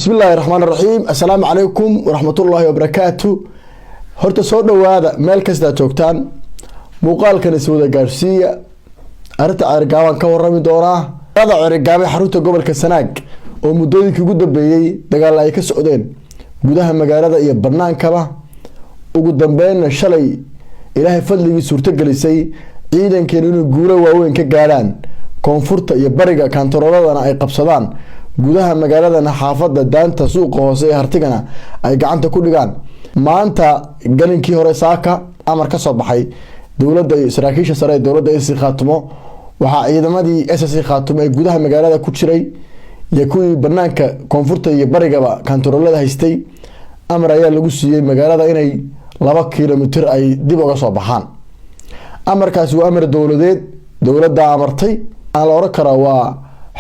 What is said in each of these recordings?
بسم الله الرحمن الرحيم. السلام عليكم ورحمة الله وبركاته. horta soo dhawaada meel kasta joogtaan muuqaalkan iswada gaarsiiya arinta Cerigaaban ka warrami doona Cerigaabe xarunta gobolka Sanaag oo muddooyinkii ugu dambeeyay dagaal ay ka socdeen gudaha magaalada iyo barnaankaba ugu dambeeyna shalay Ilaahay fadligii suurto galisay ciidankeenu inuu guulo waaweyn ka gaaraan koonfurta iyo bariga kantaroladana ay qabsadaan gudaha magaaladana xaafada daanta suuqa hoose ee Hartigana ay gacanta ku dhigaan maanta galinkii hore saaka amar ka soo baxay dawladda saraakiisha sare ee dawladda SSC Khaatumo waxa ciidamadii SSC Khaatumo ee gudaha magaalada ku jiray iyo kuwii banaanka koonfurta iyo barigaba kantarolada haystay amar ayaa lagu siiyay magaalada inay 2 kiiloomitir ay dib uga soo baxaan amarkaasi waa amar dawladeed dawladda amartay aan la oran karo waa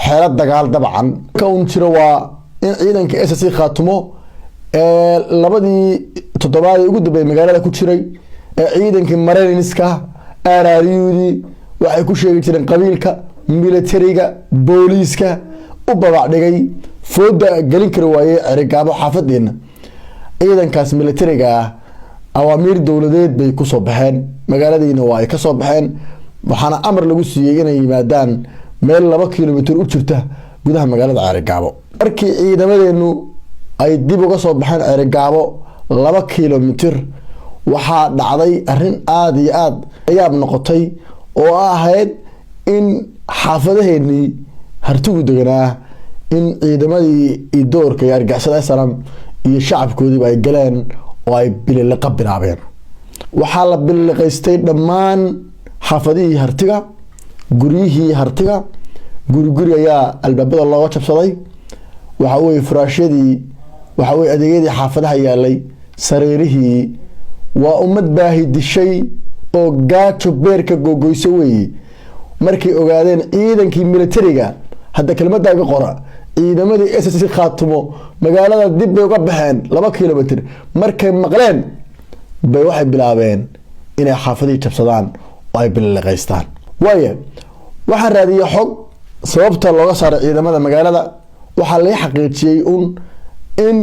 xeelad dagaal dabcan ka jiro waa in ciidanka SSC Khaatumo labadii toddobaad ugu dambeeyay magaalada ku jiray ciidankii Mareyniska aaraariyudi waxay ku sheegi jireen qabiilka militariga booliiska u babac dhigay fooda galin kara waayay Cerigaabe xaafadeena ciidankaas militariga awaamiir dawladeed bay ku soo baxeen magaaladiina waa ay ka soo baxeen waxaana amar lagu siiyay inay yimaadaan meel 2 kiiloomitir u jirta gudaha magaalada Cerigaabe markii ciidamadeenu ay dib uga soo baxeen Cerigaabe 2 kiiloomitir waxa dhacday arin aad iyo aad ayaab noqotay oo ahayd in xaafadaheeni Hartigu deganaa in ciidamadii doorka iyo argagixisada saram iyo shacabkoodii ay galeen oo ay biliqa bilaabeen waxa la biliqaystay dhammaan xaafadihii Hartiga guriyihii Hartiga guri ayaa albaabada looga jabsaday waxa way furaashadii waxa way adeegyadii xaafadaha yaalay sareerihii waa ummad baahi dishay oo gaajo beerka gogoyso way markay ogaadeen ciidankii militariga hadda kelmadda ga qora ciidamadii SSC Khaatumo magaalada dib bay uga baxeen 2 kiiloomitir markay maqleen bay waxay bilaabeen inay xaafadii jabsadaan oo ay biliqaystaan waaye waxaan raadiyay xog sababta looga saaray ciidamada magaalada waxa la xaqiijiyay in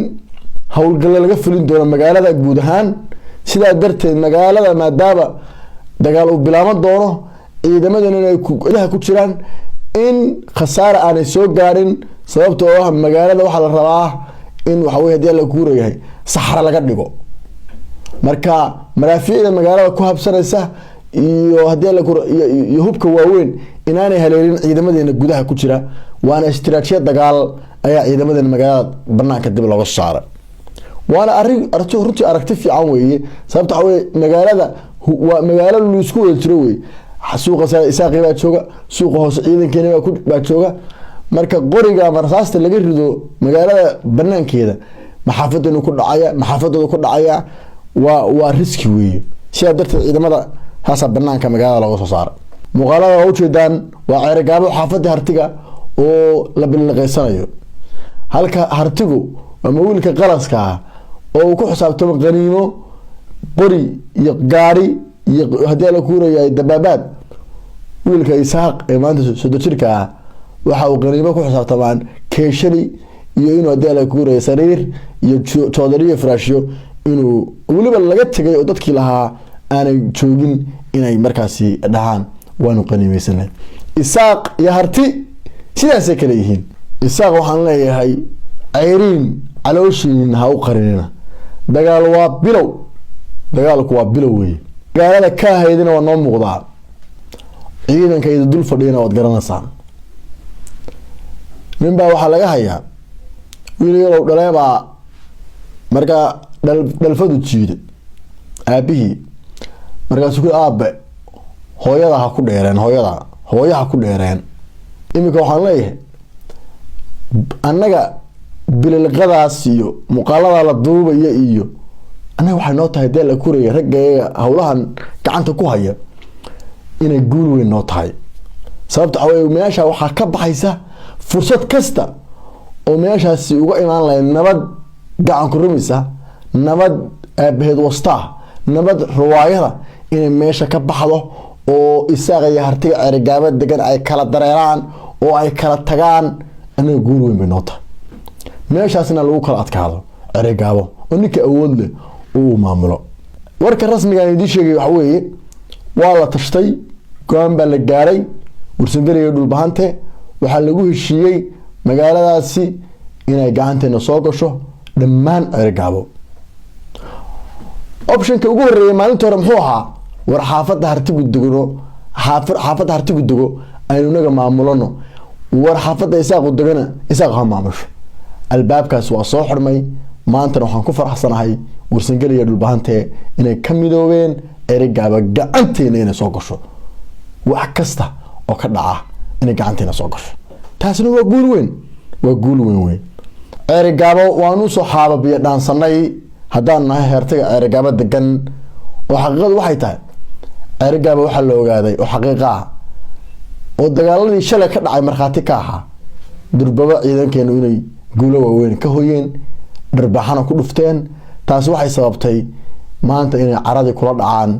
hawlgal laga fulin doono magaalada guud ahaan sida darteed magaalada maadaama dagaal uu bilaaban doono ciidamadana ay gudaha ku jiraan in khasaare aan soo gaarin sababtoo ah magaalada waxa la rabaa in waxa way hadii la guurayahay saxara laga dhigo marka maraafiicda magaalada ku habsanaysa iyo hadii la iyo hubka waaweyn inaanay haleelin ciidamadeena gudaha ku jira waana istiraatiijiyad dagaal ayaa ciidamadeena magaalada banaanka dib looga saaray waana runtii aragti fiican weeye sababta waxa way magaalada waa magaalo la isku wada jiro weeye suuqa isaaqi baa jooga suuqa hoose ciidankeena baa jooga marka qoriga marsaasta laga rido magaalada banaankeeda maxaafadooda ku dhacaya waa riski weeye sida darteed ciidamada haasa banaanka magaalada looga soo saaray muuqaalada oo jeedaan waa Cerigaabe xaafada Hartiga oo la biliqaysanayo halka Hartigu ama wiilka qalaska oo ku xisaabtamo qaniimo qori iyo gaari iyo hadii la kuurayay dabaabad wiilka Isaaq ee maanta soo jirka waxa uu qaniimo ku xisaabtamaan keeshani iyo inuu hadii la kuurayay sariir iyo joodariyo furaashyo inuu waliba laga tagay oo dadkii lahaa aanay joogin inay markaasi dhahaan waanu qaniimaysanay Isaaq iyo Harti sidaas kale yihiin Isaaq waxaan leeyahay ceyriin calooshin ha u qarinina dagaalku waa bilow weey magaalada ka haydina waa noo muuqdaa ciidanka ay dul fadhiyana wad garanaysaa ninba waxa laga hayaa wiilal dhaleeba marka dalfadu jiiday aabihi markaas ku aabe hooyada ha ku dheereen hooyaha ku dheereen imika waxaan leeyahay annaga biliqadaas iyo muuqaalada la duubaya iyo anaga waxa noo tahay deel la kureeyay ragga hawlahan gacanta ku haya inay guul weyn noo tahay sababta way meesha waxa ka baxaysa fursad kasta oo meeshaasi uga imaan lahayd nabad gacan ku rumisa nabad aabaheed wasta nabad ruwaayada inay meesha ka baxdo oo Isaaq iyo Hartiga Cerigaabe degan ay kala dareeraan oo ay kala tagaan anaga guul weyn bay noo tahay meeshaasna lagu kala adkaado Ceerigaabo oo ninka awood leh uu maamulo warka rasmiga ah idin sheegay waxa weeye waa la tashtay go'aan baa la gaaray Warsangeli iyo Dhulbahante waxa lagu heshiiyay magaaladaasi inay gacanteena soo gasho dhammaan Ceerigaabo optionka ugu horeeyay maalinta hore muxuu ahaa war xaafadda hartigu dego aynu naga maamulano war xaafadda isaaqu degana isaaq ha maamusho albaabkaas waa soo xirmay maanta waxaan ku faraxsanahay Warsangeli iyo Dhulbahante inay ka midoobeen Ceerigaabo gacanteena inay soo gasho wax kasta oo ka dhaca inay gacanteena soo gasho taasina waa guul weyn Ceerigaabo waanu soo xaababiya dhaansanay haddaan nahay hertiga Ceerigaabo degan oo xaqiiqadu waxay tahay Ceerigaabo waxa la ogaaday oo xaqiiqa ah oo dagaaladii shalay ka dhacay marxaati ka ahaa durbaba ciidankeenu inay guulo waaweyn ka hooyeen darbaxana ku dhufteen taas waxay sababtay maanta inay caradii kula dhacaan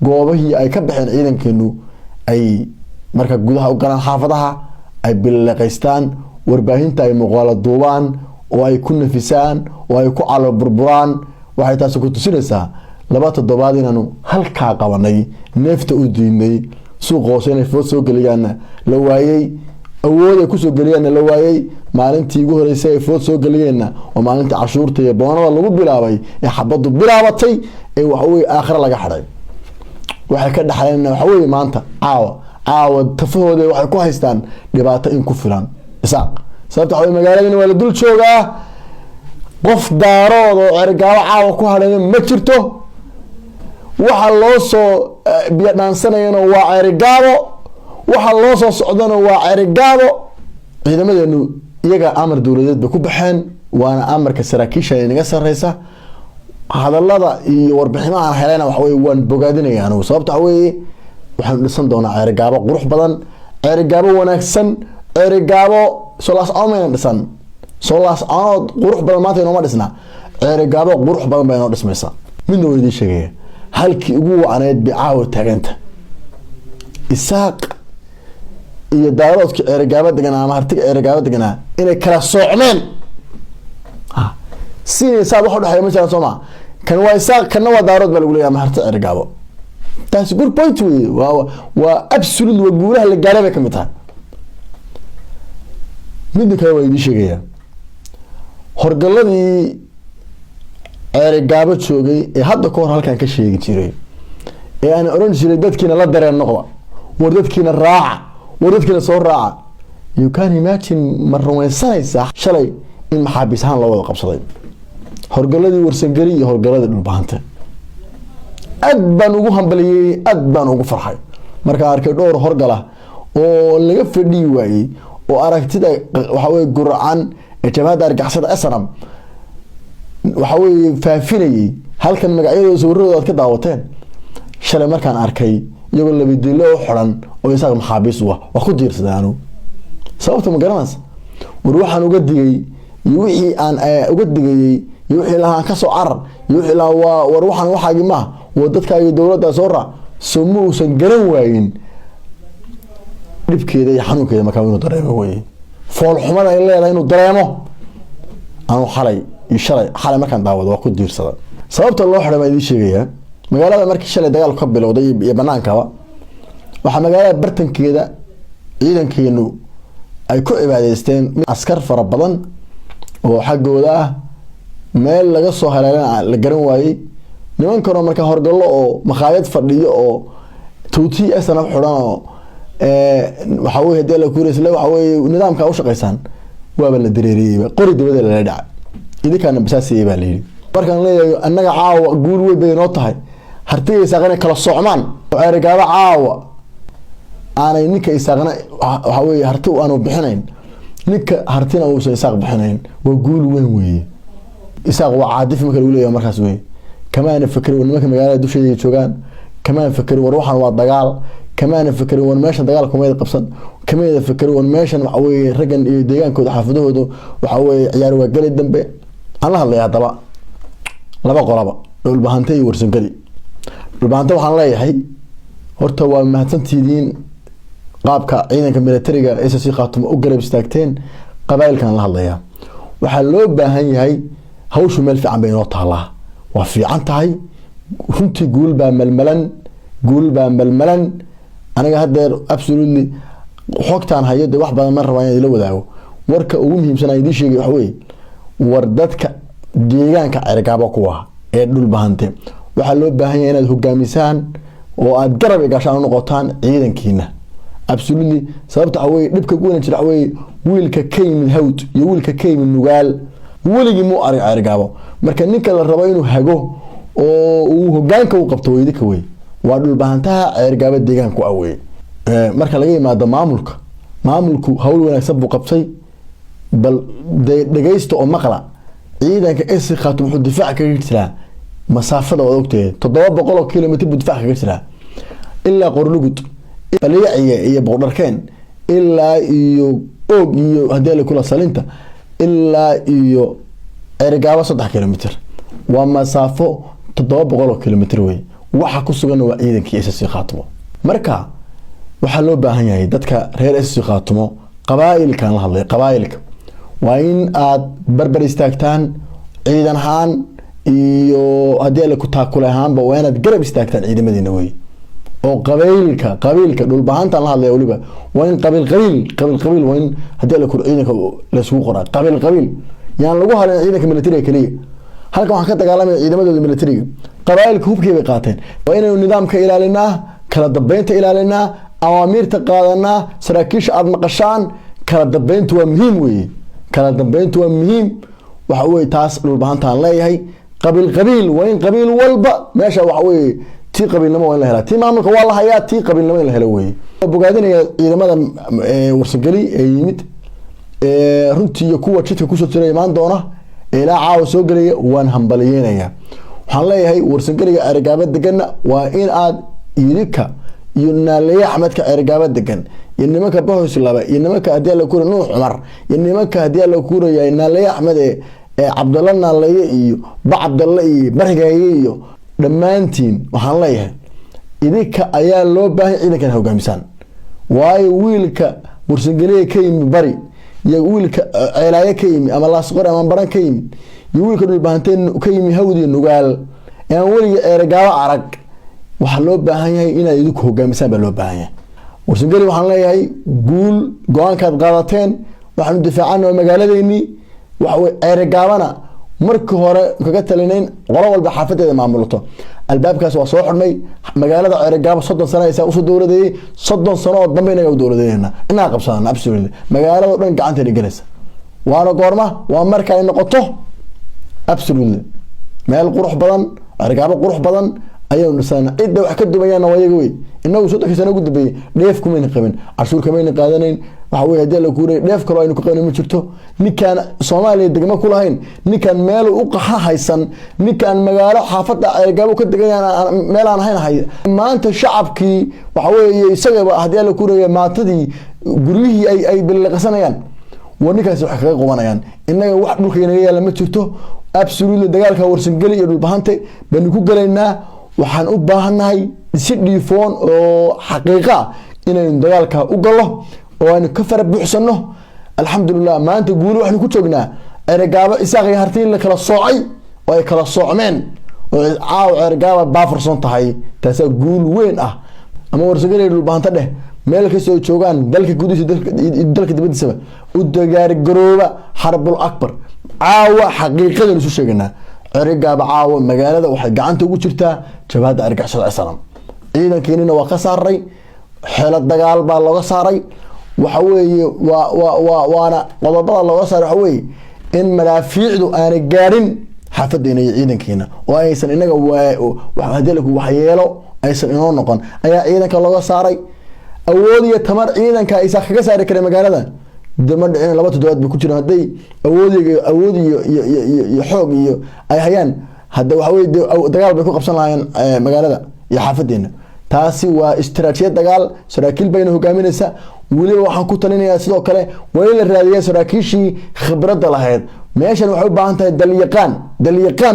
goobahii ay ka baxeen ciidankeenu ay marka gudaha u galaan xaafadaha ay bilaqaystaan warbaahinta ay muuqaal duubaan oo ay ku nafisaan oo ay ku calo burburaan waxay taas ku tusinaysaa laba toddobaad inaanu halka qabanay neefta u diinay suuq hoose inay food soo galiyaan la waayay awood ay ku soo galiyaan la waayay maalintii ugu horeysay ay food soo galiyeen oo maalintii cashuurta iyo boonada lagu bilaabay ee xabadu bilaabatay ee waxa weey aakhir laga xaday waxay ka dhaxleen waxa weey maanta caawa tafahooda waxay ku haystaan dhibaato in ku filan isaaq sababta waxa magaalada waa la dul joogaa qof daarood oo Ceerigaabo caawa ku hadhay ma jirto waxa loo soo biyadhaansanayna waa Ceerigaabo waxa loo soo socdana waa Ceerigaabo ciidamadeenu iyaga amar dawladeed ku baxeen waana amarka saraakiisha inaga sareysa hadallada iyo warbixinaha helayna waxa weey waan bogaadinayaan sababta waxa weey waxaan dhisan doonaa Ceerigaabo qurux badan Ceerigaabo wanaagsan Ceerigaabo solaas aameen dhisan solaas aad qurux badan maanta inoo ma dhisna Ceerigaabo qurux badan baa inoo dhismaysa midna way idin sheegay halkii ugu wacneed bicaawo taaganta isaaq iyo daaroodka Ceerigaabo deganaa ama hartiga Ceerigaabo deganaa inay kala soocmeen si isaaq waxa dhaxay ma jiraan Soomaa kan waa isaaq kan waa daarood baa lagu leeyahay ama hartiga Ceerigaabo taas good point waa absolute waa guulaha la gaaray ka mid tahay mid kale way idin sheegaya horgaladii Ceerigaabo joogay ee hadda ka hor halkan ka sheegi jiray ee aan oran jiray dadkiina la dareen noqda war dadkiina raaca war dadkiina soo raaca you can imagine marwaysanaysa shalay in maxaabiis ahaan loo wada qabsaday horgaladii Warsangeli iyo horgaladii Dhulbahante aad baan ugu hambaliyay aad baan ugu farxay marka arkay dhowr horgala oo laga fadhii waayay oo aragtida waxa weey gurcan ee jabhada argixisada SNM waxa weey faafinayay halkan magacyadooda sawirradooda ka daawateen shalay markaan arkay iyagoo laba dilo oo xiran oo isaga maxaabiis waa ku diirsadaan sababta ma garanaysa war waxaan uga digay iyo wixii aan uga digay iyo wixii lahaan ka soo carar iyo wixii la war waxaan waxaagi ma wadadkaaga dawladda soo raac sumuusan garan waayin dibkeeda iyo xanuunkeeda markaa inuu dareemo way fool xumada ay leedahay inuu dareemo aan xalay markaan daawado waa ku diirsada sababta loo xiray ma idin sheegaya magaalada markii shalay dagaal ka bilowday iyo banaankaaba waxa magaalada bartankeeda ciidankeenu ay ku cibaadaysteen askar fara badan oo xaggooda ah meel laga soo haleelana la garan waayay niman karo marka horgallo oo maqaayad fadhiyo oo tuuti asana xidhan oo waxa weey hadii la kuureysay waxa weey nidaamka u shaqeysan waaba la dareeriyay qori dawladda la dhacay idinkaana basaasiyay baa leeyahay markaan leeyahay annaga caawa guul weyn bay noo tahay hartiga isaaqana kala socmaan Ceerigaabo caawa aanay ninka isaaqana waxa weey harti aanu bixinayn ninka hartina uu soo isaaq bixinayn waa guul weyn weeye isaaq waa caadif marka lagu leeyahay markaas weey كمان فكر ونمك مجال دوشة يجوان كمان فكر وروحان والدجال كمان فكر ونماشى دجال كمان قبصن كمان فكر ونماشى وحوي رجل ديان كود حافظه ده وحوي عيار وجل الدم به الله الله يا طبعا لا بقى قرابة البهانتي ورسنجلي البهانتي وحنا لا يحي هرتوا ما تنتيدين قابك عينك ميلتريجا إساسي قاتم أقرب استاكتين قبائل كان الله يا waxaa loo baahan yahay hawshu meel fiican bay inoo taalaa waa fiican tahay runtii guul baa malmalan aniga haddeer absolutely xogtaan hayo dee wax badan ma rabaa inaan ila wadaago warka ugu muhiimsan aan idiin sheegay waxa weeye war dadka deegaanka Cergaabo kuwa ee dhul bahante waxaa loo baahan yahay inaad hogaamisaan oo aad garab igashaan u noqotaan ciidankiina absolutely sababta way dhibka ku weyn jira way wiilka ka yimid hawd iyo wiilka ka yimid nugaal weligii mu ari Cergaabo marka ninka la rabo inuu hago oo uu hogaanka u qabto weydika way waa dhul bahantaha Cergaabo deegaanku awey marka laga yimaado maamulku hawl wanaagsan buu qabtay bal dhageysto oo maqla ciidanka isi khaatum wuxuu difaac kaga jiraa masaafada oo ogtay 700 kilomitir buu difaac kaga jiraa ilaa Qorlugud baliyaciye iyo Boqorkeen ilaa iyo og iyo hadii la kula salinta ilaa iyo Cergaabo 3 kilomitir waa masaafo 700 kilomitir way waxa ku sugan waa ciidankii isi khaatimo marka waxa loo baahan yahay dadka reer isi khaatimo qabaa'ilkan la hadlay qabaa'ilka waa in aad barbar istaagtaan ciidan ahaan iyo hadii la ku taakulahaanba waa inaad garab istaagtaan ciidamadiina way oo qabiilka dhul bahantan la hadlay waliba waa in qabiil waa in hadii la ku ciidanka la isku qoraa qabiil yaan lagu halin ciidanka militariga kaliya halka waxaan ka dagaalamay ciidamadooda militariga qabaa'ilka hubkii bay qaateen waa inaynu nidaamka ilaalinaa kala dambeynta ilaalinaa awaamirta qaadanaa saraakiisha aad maqashaan kala dambeyntu waa muhiim weeye waxa weeye taas dhul bahantaan leeyahay qabiil waa in qabiil walba meesha waxa weeye tii qabiilnimo waa in la helaa tii maamulka waa la hayaa tii qabiilnimo in la helo weeye bogaadinaya ciidamada warsageli ee yimid runtii iyo kuwa jidka kusoo jiray imaan doona ilaa caawa soo galaya waan hambalyeynaya waxaan leeyahay warsageliga Cergaabo degan waa in aad idinka iyo Naaleeye Axmedka Cergaabo degan iyo nimanka Bohos laba iyo nimanka hadii la kuuro Nuux Umar iyo nimanka hadii la kuurayay Naaleeye Axmed ee Cabdalla Naaleeye iyo Cabdalla iyo Barigaaye iyo dhamaantiin waxaan leeyahay idinka ayaa loo baahan ciidankan hogaamisan waayo wiilka warsageliga ka yimid bari iyo wiilka Ceelaaye ka yimid ama Laasqor ama Baran ka yimid iyo wiilka dhul bahanteen ka yimid hawd iyo nugaal aan waliga Cergaabo arag waxa loo baahan yahay in ay idinku hogaamisaan baa loo baahan yahay warsageli waxaan leeyahay guul go'aankaad qaadateen waxaanu difaacnaa magaaladeennii waxa way Cergaabana markii hore kaga talinayn qolo walba xaafadeeda maamulato albaabkaas waa soo xidhnay magaalada Cergaabo 30 sano ay u soo dowladeeyay 30 sano oo dambe inaga u dowladeeyna inaa qabsadana absolutely magaalada dhan gacanteeda galaysa waana goorma waa marka ay noqoto absolutely meel qurux badan Cergaabo qurux badan ayuu nisana cidda wax ka dumayana wayaga way inagu soo takisana ugu dambeeyay dheef kuma qabin cashuur kama qaadanayn waxa way hadii la kuuray dheef kale aynu ku qabanay ma jirto ninkan Soomaaliya degmo ku lahayn ninkan meel u qaxa haysan ninkan magaalo xaafada Cergaabo ka deganayaan meel aan ahayn maanta shacabkii waxa weeye isaga hadii la kuuray maatadii guriyihii ay bilaqsanayaan warninkaas wax kaga qabanayaan inaga wax dhulkeena yaala ma jirto absolutely dagaalka warsageli iyo dhul bahante baan ku galeynaa waxaan u baahanahay si dhiifoon oo xaqiiqa inaynu dagaalka u galo oo aan ka fara buuxsano alxamdulillah maanta guul waxaan ku joognaa Cergaabo isaaqay hartiin la kala soocay oo ay kala soocmeen oo Cergaabo baafarsan tahay taas guul weyn ah ama warsageli dhul bahanta dheh meel ka soo joogan dalka gudihiisa dalka dibadiisa u dagaar garooba harbul akbar caawa xaqiiqada isu sheeganaa Cergaabo caawa magaalada waxay gacanta ugu jirtaa jabhada argagixisada Islam ciidankeena waa ka saaray xeelad dagaal baa looga saaray waxa weeye waana qodobada looga saaray waxa weeye in madaafiicdu aanay gaarin xaafadeena iyo ciidankeena oo aysan inaga wax hadii la ku waxyeelo aysan inoo noqon ayaa ciidanka looga saaray awood iyo tamar ciidanka ay kaga saari kareen magaalada dama dhicin laba toddobaad ku jiraan haday awood iyo xoog iyo ay hayaan hada waxa weeye dagaal bay ku qabsan lahaayeen magaalada iyo xaafadeena taasi waa istiraatiijiyad dagaal saraakiil bayna hogaaminaysa waliba waxaan ku talinayaa sidoo kale way la raadiyay saraakiishii khibradda lahayd meeshan waxay u baahan tahay dalyaqaan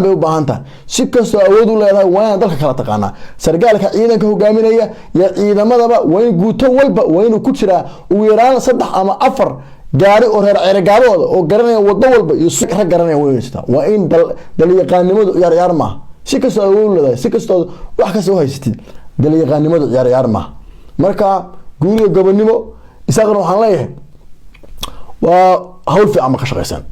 bay u baahan tahay si kastoo awood u leedahay waa dalka kala taqaana sargaalka ciidanka hogaaminaya iyo ciidamadaba waa in guuto walba waa inuu ku jiraa ugu yaraan 3 ama 4 gaari oo reer ceergaabooda oo garanaya wado walba iyo si rag garanaya way haystaa waa in dalyaqaanimadu ciyaar ma si kasta oo leedahay si kasta wax kasta oo haysatid dalyaqaanimadu ciyaar ma marka guuriga gobonimo isagana waxaan leeyahay waa hawl fiican ma ka shaqeysan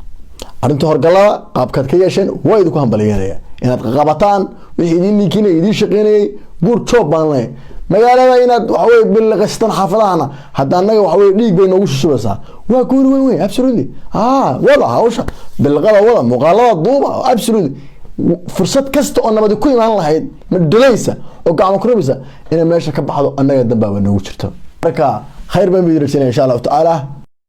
arinta horgalada qaabkaad ka yeesheen way idinku hambalyeynaya inaad qabataan wixii idin ninkina idin shaqeynayay good job baan leeyahay magaalada inaad waxa way bilqastan xaafadahana hadda anaga waxa way dhiig bay noogu shubaysaa waa guuri weyn absolutely wada hawsha bilqada wada muuqaalada duuba absolutely fursad kasta oo nabad ku imaan lahayd ma dulaysa oo gacmo ku rabisa in meesha ka baxdo anaga dambaaba noogu jirto marka khayr baan idin rajaynayaa insha Allah ta'ala